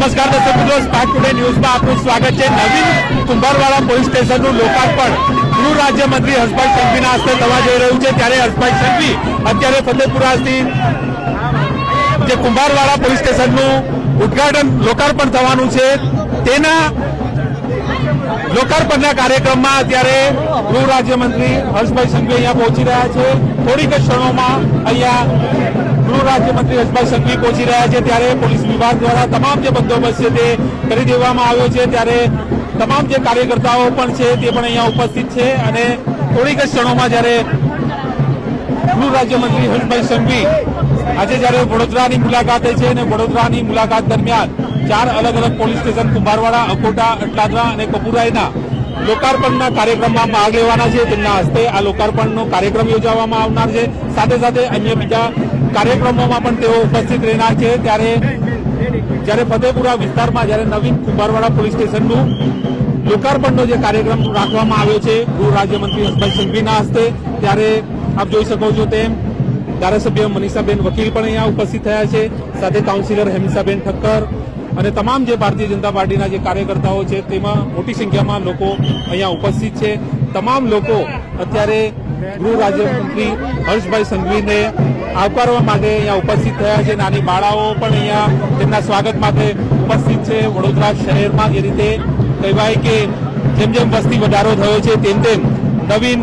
નમસ્કાર દર્શક મિત્રો, સ્પાર્ક ટુડે ન્યૂઝમાં આપનું સ્વાગત છે। નવીન કુંભારવાડા પોલીસ સ્ટેશનનું લોકાર્પણ ગૃહ રાજ્યમંત્રી હર્ષભાઈ સંઘવીના હસ્તે થવા જઈ રહ્યું છે। ત્યારે હર્ષભાઈ સંઘવી અત્યારે ફતેપુરાથી જે કુંભારવાડા પોલીસ સ્ટેશનનું ઉદ્ઘાટન લોકાર્પણ થવાનું છે તેના લોકાર્પણના કાર્યક્રમમાં અત્યારે ગૃહ રાજ્યમંત્રી હર્ષભાઈ સંઘવી અહીંયા પહોંચી રહ્યા છે। થોડીક ક્ષણોમાં અહીંયા ગૃહ રાજ્યમંત્રી હર્ષભાઈ સંઘવી પહોંચી રહ્યા છે। ત્યારે પોલીસ વિભાગ દ્વારા તમામ જે બંદોબસ્ત છે તે કરી દેવામાં આવ્યો છે। ત્યારે તમામ જે કાર્યકર્તાઓ પણ છે તે પણ અહીંયા ઉપસ્થિત છે અને થોડીક ક્ષણોમાં જ્યારે ગૃહ રાજ્યમંત્રી હર્ષભાઈ સંઘવી આજે જ્યારે વડોદરાની મુલાકાતે છે અને વડોદરાની મુલાકાત દરમિયાન 4 અલગ અલગ પોલીસ સ્ટેશન કુંભારવાડા, અકોટા, અટલાદરા અને કપુરાઈના લોકાર્પણના કાર્યક્રમમાં ભાગ લેવાના છે। તેમના હસ્તે આ લોકાર્પણનો કાર્યક્રમ યોજવામાં આવનાર છે। સાથે સાથે અન્ય બીજા કાર્યક્રમોમાં પણ તેઓ ઉપસ્થિત રહેનાર છે। ત્યારે જ્યારે ફતેપુરા વિસ્તારમાં જ્યારે નવીન કુંભારવાડા પોલીસ સ્ટેશનનું લોકાર્પણનો જે કાર્યક્રમ રાખવામાં આવ્યો છે ગૃહ રાજ્યમંત્રી હર્ષભાઈ સંઘવીના હસ્તે, ત્યારે આપ જોઈ શકો છો તેમ ધારાસભ્ય મનીષાબેન વકીલ પણ અહીંયા ઉપસ્થિત થયા છે, સાથે કાઉન્સિલર હેમિસાબેન ઠક્કર અને તમામ જે ભારતીય જનતા પાર્ટીના જે કાર્યકર્તાઓ છે તેમાં મોટી સંખ્યામાં લોકો અહીંયા ઉપસ્થિત છે। તમામ લોકો અત્યારે ગૃહ રાજ્યમંત્રી હર્ષભાઈ સંઘવીને આવકારવા માટે અહીંયા ઉપસ્થિત થયા છે। નાની બાળાઓ પણ અહીંયા તેમના સ્વાગત માટે ઉપસ્થિત છે। વડોદરા શહેરમાં જે રીતે કહેવાય કે જેમ જેમ વસ્તી વધારો થયો છે તેમ તેમ નવીન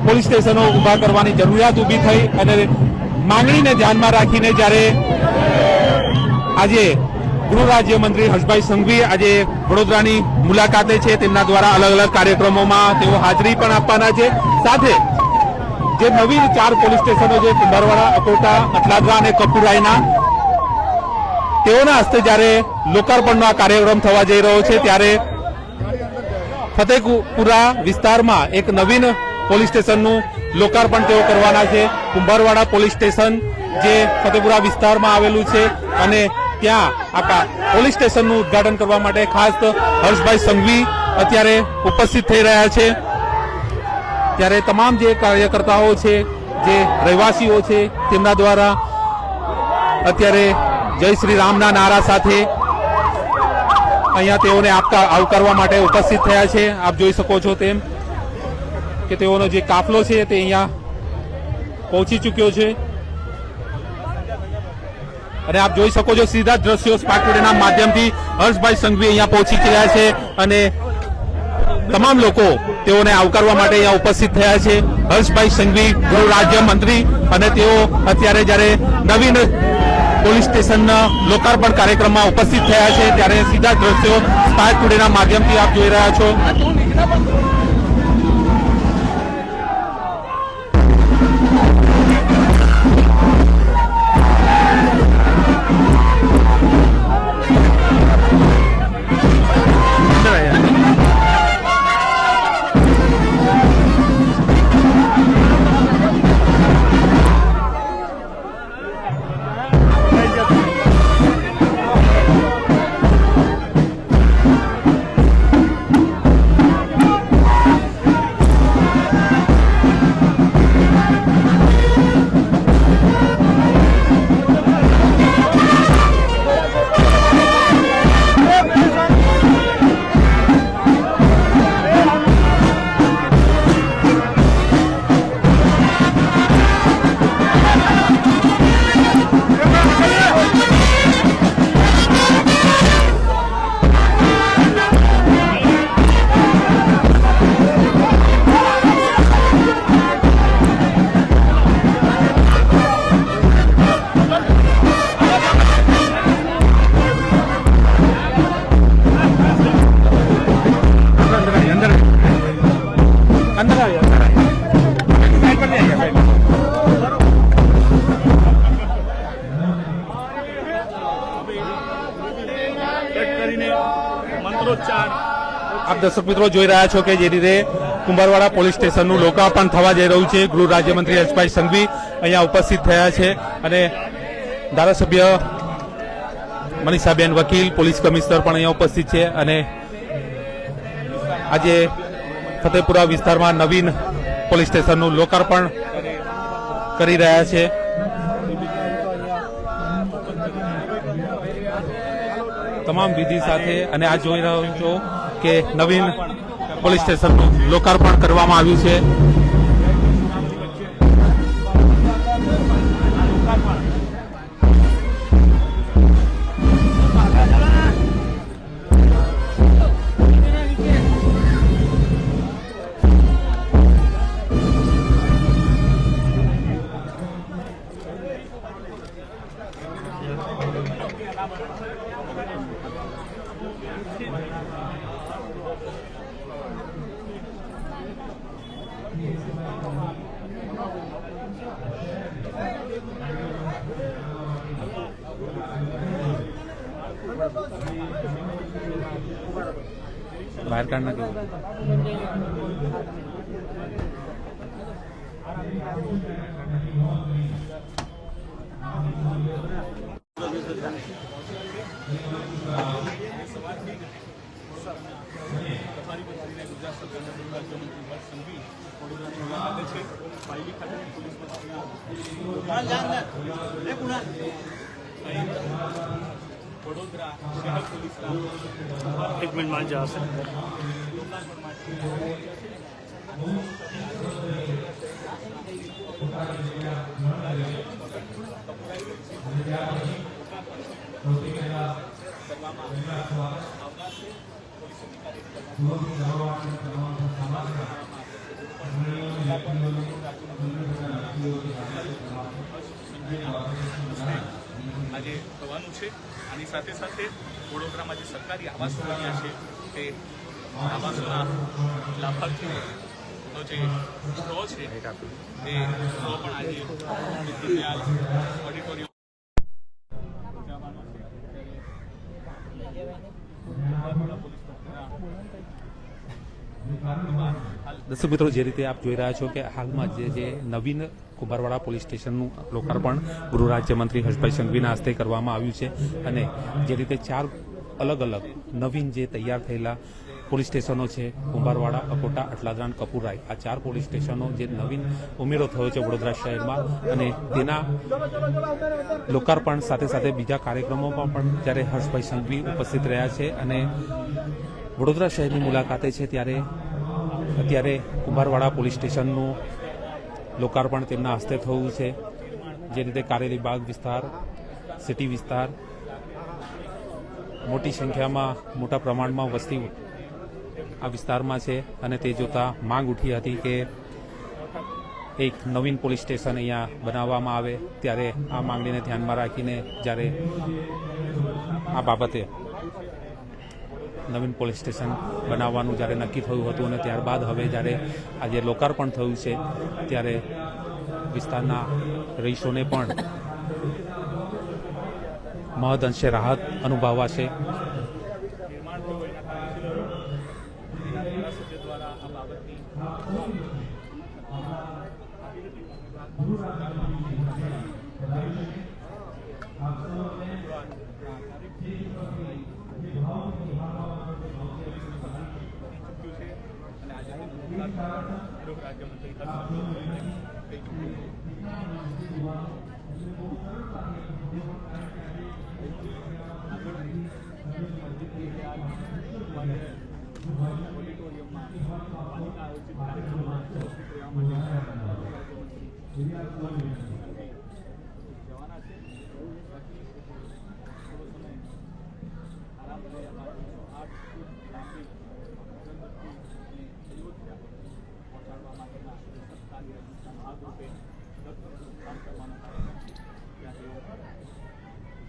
પોલીસ સ્ટેશનો ઉભા કરવાની જરૂરિયાત ઊભી થઈ અને માંગણીને ધ્યાનમાં રાખીને જ્યારે આજે ગૃહ રાજ્યમંત્રી હર્ષભાઈ સંઘવી આજે વડોદરાની મુલાકાતે છે, તેમના દ્વારા અલગ અલગ કાર્યક્રમોમાં તેઓ હાજરી પણ આપવાના છે। સાથે જે નવીન 4 પોલીસ સ્ટેશનો છે કુંભારવાડા, અકોટા, અટલાદરા અને કપુરાઈના, તેઓના હસ્તે જ્યારે લોકાર્પણનો આ કાર્યક્રમ થવા જઈ રહ્યો છે ત્યારે ફતેપુરા વિસ્તારમાં એક નવીન પોલીસ સ્ટેશનનું લોકાર્પણ તેઓ કરવાના છે। કુંભારવાડા પોલીસ સ્ટેશન જે ફતેપુરા વિસ્તારમાં આવેલું છે અને ત્યાં આ પોલીસ સ્ટેશનનું ઉદ્ઘાટન કરવા માટે ખાસ હર્ષભાઈ સંઘવી અત્યારે ઉપસ્થિત થઈ રહ્યા છે। ત્યારે તમામ જે કાર્યકર્તાઓ છે, જે રહેવાસીઓ છે, તેમના દ્વારા અત્યારે જય શ્રી રામના નારા સાથે અહીંયા તેઓને આવકારવા માટે ઉપસ્થિત થયા છે। આપ જોઈ શકો છો તેમ કે તેઓનો જે કાફલો છે તે અહીંયા પહોંચી ચૂક્યો છે અને આપ જોઈ શકો છો સીધા દ્રશ્યો સ્પાર્ક ટુડેના માધ્યમથી હર્ષભાઈ સંઘવી અહીંયા પહોંચી રહ્યા છે અને તમામ લોકો તેઓને આવકારવા માટે અહીંયા ઉપસ્થિત થયા છે। હર્ષભાઈ સંઘવી ગૃહ રાજ્યમંત્રી અને તેઓ અત્યારે જ્યારે નવીન પોલીસ સ્ટેશનના લોકાર્પણ કાર્યક્રમમાં ઉપસ્થિત થયા છે ત્યારે સીધા દ્રશ્યો સ્પાર્ક ટુડેના માધ્યમથી આપ જોઈ રહ્યા છો। આપ દર્શક મિત્રો જોઈ રહ્યા છો કે જે રીતે કુંભારવાડા પોલીસ સ્ટેશનનું લોકાર્પણ થવા જઈ રહ્યું છે। ગૃહ રાજ્યમંત્રી હર્ષભાઈ સંઘવી અહીંયા ઉપસ્થિત થયા છે અને ધારાસભ્ય મનીષાબેન વકીલ, પોલીસ કમિશનર પણ અહીંયા ઉપસ્થિત છે અને આજે ફતેપુરા વિસ્તારમાં નવીન પોલીસ સ્ટેશનનું લોકાર્પણ કરી રહ્યા છે। તમામ વિધિ સાથે અને આ જોઈ રહ્યો છો કે નવીન પોલીસ સ્ટેશનનું લોકાર્પણ કરવામાં આવ્યું છે. बाहर काढना क्यों? एक मिनट मान जा सकते આજે થવાનું છે આની સાથે સાથે વડોદરામાં જે સરકારી આવાસો બન્યા છે તે આવાસોના લાભાર્થીઓનો જે ડ્રો છે તે ડ્રો પણ આજે દીનદયાળ ઓડિટોરિયમ દર્શક મિત્રો, જે રીતે આપ જોઈ રહ્યા છો કે હાલમાં જે નવીન કુંભારવાડા પોલીસ સ્ટેશનનું લોકાર્પણ ગૃહ રાજ્યમંત્રી હર્ષભાઈ સંઘવીના હસ્તે કરવામાં આવ્યું છે અને જે રીતે 4 અલગ અલગ નવીન જે તૈયાર થયેલા પોલીસ સ્ટેશનો છે કુંભારવાડા, અકોટા, અટલાદરા, કપૂરરાય, આ 4 પોલીસ સ્ટેશનો જે નવીન ઉમેરો થયો છે વડોદરા શહેરમાં અને તેના લોકાર્પણ સાથે સાથે બીજા કાર્યક્રમોમાં પણ જ્યારે હર્ષભાઈ સંઘવી ઉપસ્થિત રહ્યા છે અને વડોદરા શહેરની મુલાકાતે છે ત્યારે અત્યારે કુંભારવાડા પોલીસ સ્ટેશનનું લોકાર્પણ તેમના હસ્તે થયું છે. જે રીતે કારેલી બાગ વિસ્તાર, સિટી વિસ્તાર, મોટી સંખ્યામાં મોટા પ્રમાણમાં વસ્તી આ વિસ્તારમાં છે અને તે જોતા માંગ ઉઠી હતી કે એક નવીન પોલીસ સ્ટેશન અહીંયા બનાવવામાં આવે. ત્યારે આ માંગણીને ધ્યાનમાં રાખીને જ્યારે આ બાબતે નવીન પોલીસ સ્ટેશન બનાવવાનું જ્યારે નક્કી થયું હતું અને ત્યારબાદ હવે જ્યારે આજે લોકાર્પણ થયું છે ત્યારે વિસ્તારના રહીશોને પણ મહદઅંશે રાહત અનુભવાશે. દ્વારા આ બાબતની રાજ્યમંત્રી ઓડિટોરિયમમાં પાલિકા આયોજિત કાર્યક્રમમાં ઉપસ્થિત રહેવા જવાના છે. આરામ કર્યા બાદ 8 ફૂટ લાંબી અગરબત્તી અને અયોધ્યા પહોંચાડવા માટેના સરકારી રજૂઆતના ભાગરૂપે કામ કરવાનો કાર્યક્રમ ત્યાં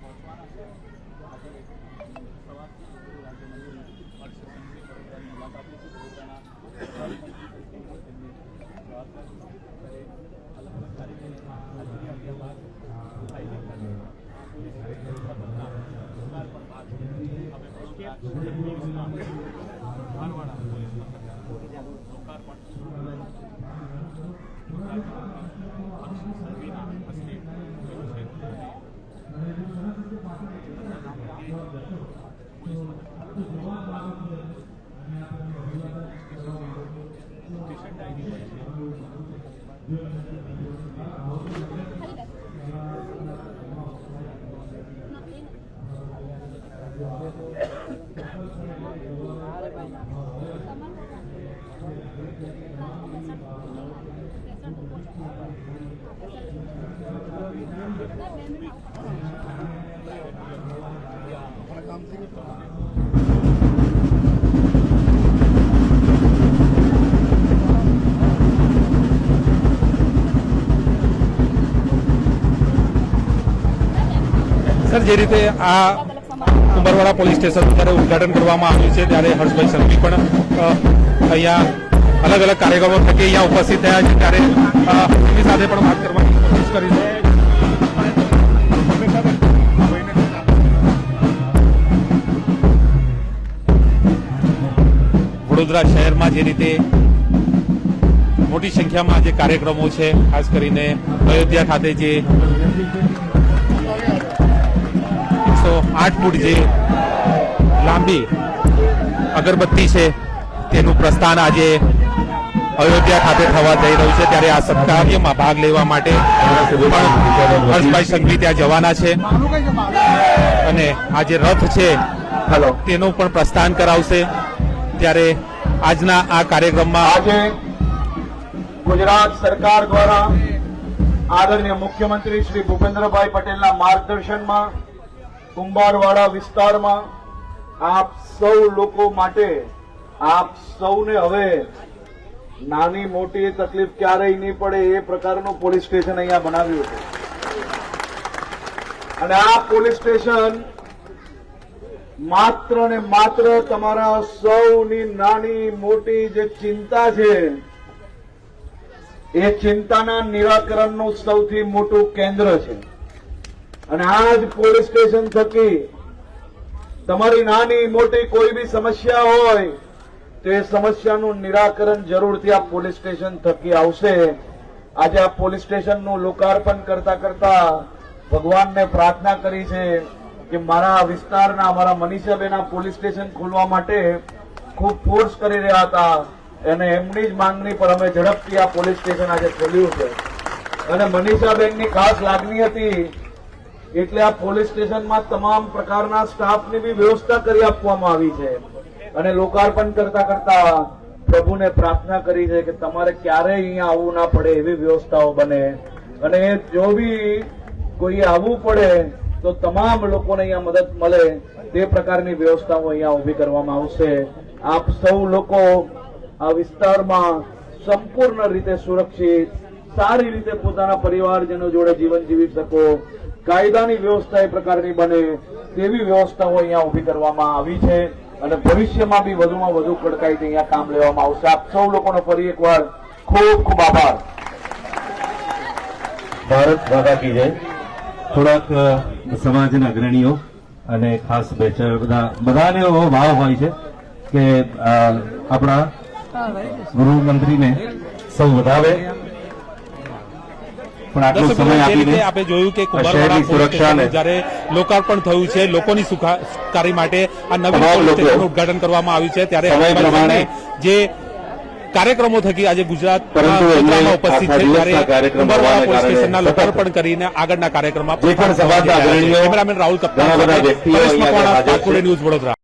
પહોંચવાના છે. આજે સવારથી ગૃહ રાજ્યમંત્રી હર્ષ સંઘવી વડોદરાની મુલાકાત લીધી. વડોદરાના તેમની જવાબદારી અલગ અલગ કાર્યક્રમોમાં હાજરી આપ્યા બાદ પોલીસ લોકાર્પણ બાદ હવે વડોદરા કુંભારવાડા પોલીસ લોકાર્પણ સંઘવીના હસ્તે થયું છે. સર, જે રીતે આ કુંભારવાડા પોલીસ સ્ટેશનનું જ્યારે ઉદઘાટન કરવામાં આવ્યું છે ત્યારે હર્ષભાઈ સંઘવી પણ અહીંયા અલગ અલગ કાર્યક્રમો થકી અહીંયા ઉપસ્થિત થયા છે ત્યારે એમની સાથે પણ વાત કરવાની કોશિશ કરી છે. વડોદરા શહેરમાં જે રીતે મોટી સંખ્યામાં જે કાર્યક્રમો છે, ખાસ કરીને અયોધ્યા ખાતે જે 108 ફૂટ જે લાંબી અગરબત્તી છે તેનું પ્રસ્થાન આજે અયોધ્યા ખાતે થવા જઈ રહ્યું છે ત્યારે આ સત્કાર્યમાં ભાગ લેવા માટે પણ હર્ષભાઈ સંઘવી ત્યાં જવાના છે અને આ જે રથ છે તેનું પણ પ્રસ્થાન કરાવશે. ત્યારે આજના આ કાર્યક્રમમાં આજે ગુજરાત સરકાર દ્વારા આદરણીય મુખ્યમંત્રી શ્રી ભૂપેન્દ્રભાઈ પટેલના માર્ગદર્શનમાં કુંભારવાડા વિસ્તારમાં આપ સૌ લોકો માટે, આપ સૌને હવે નાની મોટી તકલીફ ક્યારેય નહીં પડે એ પ્રકારનું પોલીસ સ્ટેશન અહીંયા બનાવ્યું છે. અને આ પોલીસ સ્ટેશન માત્ર ને માત્ર તમારા સૌની નાની મોટી જે ચિંતા છે એ ચિંતાના નિરાકરણનું સૌથી મોટું કેન્દ્ર છે. અને આ જ પોલીસ સ્ટેશન થકી તમારી નાની મોટી કોઈ બી સમસ્યા હોય તો એ સમસ્યાનું નિરાકરણ જરૂરથી આ પોલીસ સ્ટેશન થકી આવશે. આજે આ પોલીસ સ્ટેશનનું લોકાર્પણ કરતા કરતા ભગવાનને પ્રાર્થના કરી છે કે મારા વિસ્તારના મારા મનીષાબેન આ પોલીસ સ્ટેશન ખોલવા માટે ખૂબ ફોર્સ કરી રહ્યા હતા અને એમની જ માંગણી પર અમે ઝડપથી આ પોલીસ સ્ટેશન આજે ખોલ્યું છે. અને મનીષાબેનની ખાસ લાગણી હતી એટલે આ પોલીસ સ્ટેશનમાં તમામ પ્રકારના સ્ટાફની બી વ્યવસ્થા કરી આપવામાં આવી છે. અને લોકાર્પણ કરતા કરતા પ્રભુને પ્રાર્થના કરી છે કે તમારે ક્યારેય અહીંયા આવવું ના પડે એવી વ્યવસ્થાઓ બને. અને જો બી કોઈ આવવું પડે તો તમામ લોકોને અહીંયા મદદ મળે તે પ્રકારની વ્યવસ્થાઓ અહીંયા ઉભી કરવામાં આવશે. આપ સૌ લોકો આ વિસ્તારમાં સંપૂર્ણ રીતે સુરક્ષિત, સારી રીતે પોતાના પરિવારજનો જોડે જીવન જીવી શકો, કાયદાની વ્યવસ્થા એ પ્રકારની બને તેવી વ્યવસ્થાઓ અહીંયા ઉભી કરવામાં આવી છે. અને ભવિષ્યમાં બી વધુમાં વધુ કડકાઈથી અહીંયા કામ લેવામાં આવશે. આપ સૌ લોકોનો ફરી એકવાર ખૂબ ખૂબ આભાર. ભારત માતા કી જય. થોડાક સમાજના અગ્રણીઓ અને ખાસ બધાને એવો ભાવ હોય છે કે આપણા ગૃહમંત્રીને સૌ વધાવે, પણ આટલો સમય આપીને આપણે જોયું કે શહેરની સુરક્ષાને જ્યારે લોકાર્પણ થયું છે લોકોની સુખાકારી માટે આ નવીન પોલીસ સ્ટેશનનું ઉદઘાટન કરવામાં આવ્યું છે ત્યારે જે કાર્યક્રમો થકી આજે ગુજરાતમાં ઉપસ્થિત છે ત્યારે કુંભારવાડા પોલીસ સ્ટેશનના લોકાર્પણ કરીને આગળના કાર્યક્રમમાં કેમેરામેન રાહુલ કપ્તાન સાથે પરેશ મકવાણા, ન્યૂઝ વડોદરા.